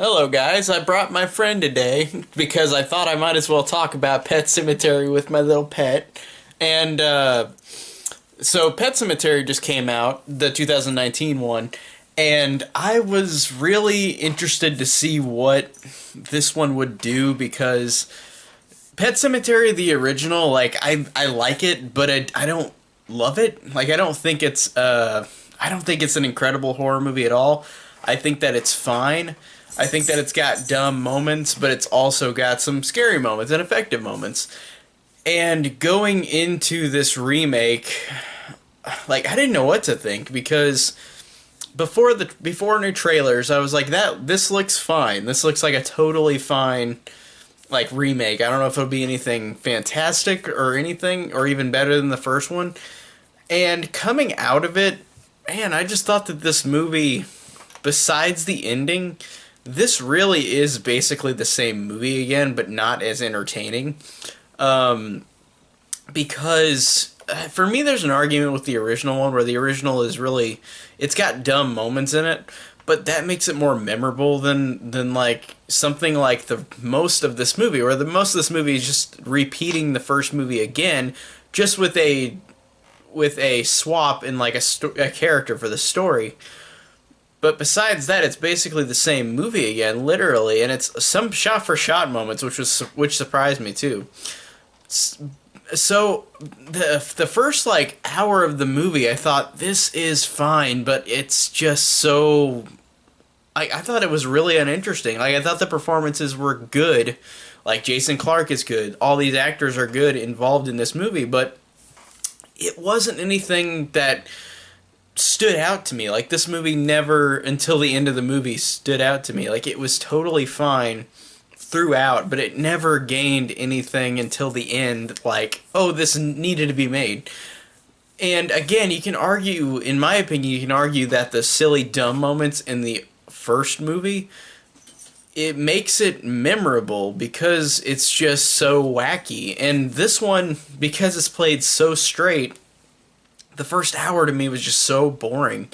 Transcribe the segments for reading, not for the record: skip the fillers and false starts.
Hello guys, I brought my friend today because I thought I might as well talk about Pet Cemetery with my little pet. And so Pet Cemetery just came out, the 2019 one, and I was really interested to see what this one would do because Pet Cemetery, the original, like I like it, but I don't love it. Like I don't think it's an incredible horror movie at all. I think that it's fine. I think that it's got dumb moments, but it's also got some scary moments and effective moments. And going into this remake, like I didn't know what to think because before new trailers, I was like this looks fine. This looks like a totally fine like remake. I don't know if it'll be anything fantastic or anything or even better than the first one. And coming out of it, man, I just thought that this movie, besides the ending, this really is basically the same movie again, but not as entertaining. Because for me, there's an argument with the original one where the original is really, it's got dumb moments in it, but that makes it more memorable than like something like the most of this movie, where the most of this movie is just repeating the first movie again, just with a swap in like a character for the story. But besides that, it's basically the same movie again, literally, and it's some shot-for-shot moments, which surprised me too. So the first like hour of the movie, I thought this is fine, but it's just so. I thought it was really uninteresting. Like I thought the performances were good, like Jason Clarke is good, all these actors are good involved in this movie, but it wasn't anything that stood out to me. Like this movie never, until the end of the movie, stood out to me. Like it was totally fine throughout, but it never gained anything until the end, like, oh, this needed to be made. And again, you can argue, in my opinion, you can argue that the silly dumb moments in the first movie, it makes it memorable because it's just so wacky. And this one, because it's played so straight, the first hour to me was just so boring.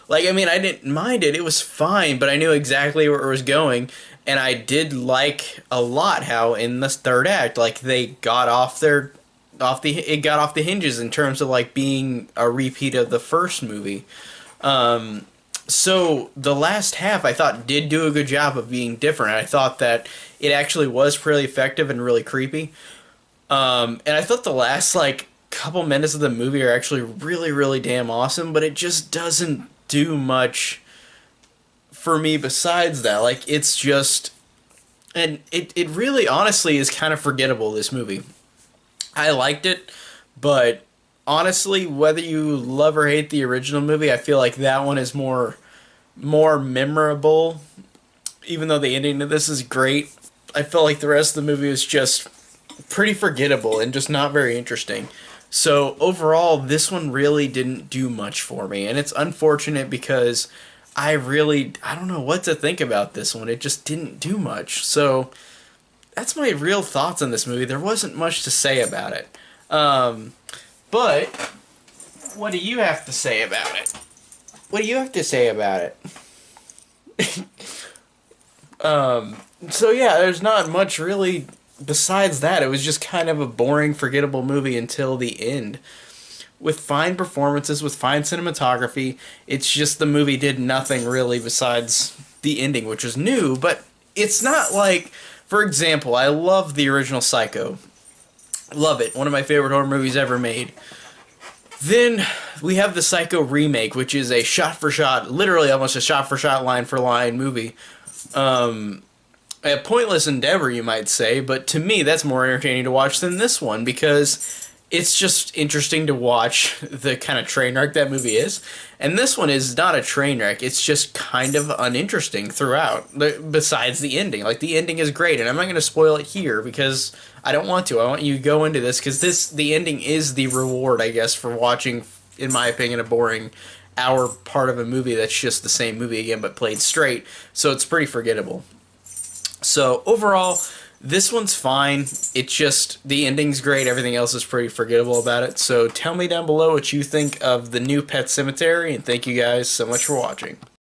Like, I mean, I didn't mind it. It was fine, but I knew exactly where it was going. And I did like a lot how in this third act, like, they got it got off the hinges in terms of, like, being a repeat of the first movie. So the last half, I thought, did do a good job of being different. I thought that it actually was pretty effective and really creepy. And I thought the last, like, couple minutes of the movie are actually really, really damn awesome, but it just doesn't do much for me besides that. Like, it's just, and it really honestly is kind of forgettable, this movie. I liked it, but honestly, whether you love or hate the original movie, I feel like that one is more memorable. Even though the ending to this is great, I felt like the rest of the movie was just pretty forgettable and just not very interesting. So overall, this one really didn't do much for me, and it's unfortunate because I don't know what to think about this one. It just didn't do much. So that's my real thoughts on this movie. There wasn't much to say about it. But what do you have to say about it? What do you have to say about it? So yeah, there's not much really besides that. It was just kind of a boring, forgettable movie until the end. With fine performances, with fine cinematography, it's just the movie did nothing really besides the ending, which was new, but it's not like, for example, I love the original Psycho. Love it. One of my favorite horror movies ever made. Then we have the Psycho remake, which is a shot-for-shot, literally almost a shot-for-shot, line-for-line movie. A pointless endeavor, you might say, but to me, that's more entertaining to watch than this one, because it's just interesting to watch the kind of train wreck that movie is. And this one is not a train wreck, it's just kind of uninteresting throughout, besides the ending. Like, the ending is great, and I'm not going to spoil it here, because I don't want to. I want you to go into this, because the ending is the reward, I guess, for watching, in my opinion, a boring hour part of a movie that's just the same movie again, but played straight, so it's pretty forgettable. So overall, this one's fine. It's just, the ending's great. Everything else is pretty forgettable about it. So tell me down below what you think of the new Pet Sematary, and thank you guys so much for watching.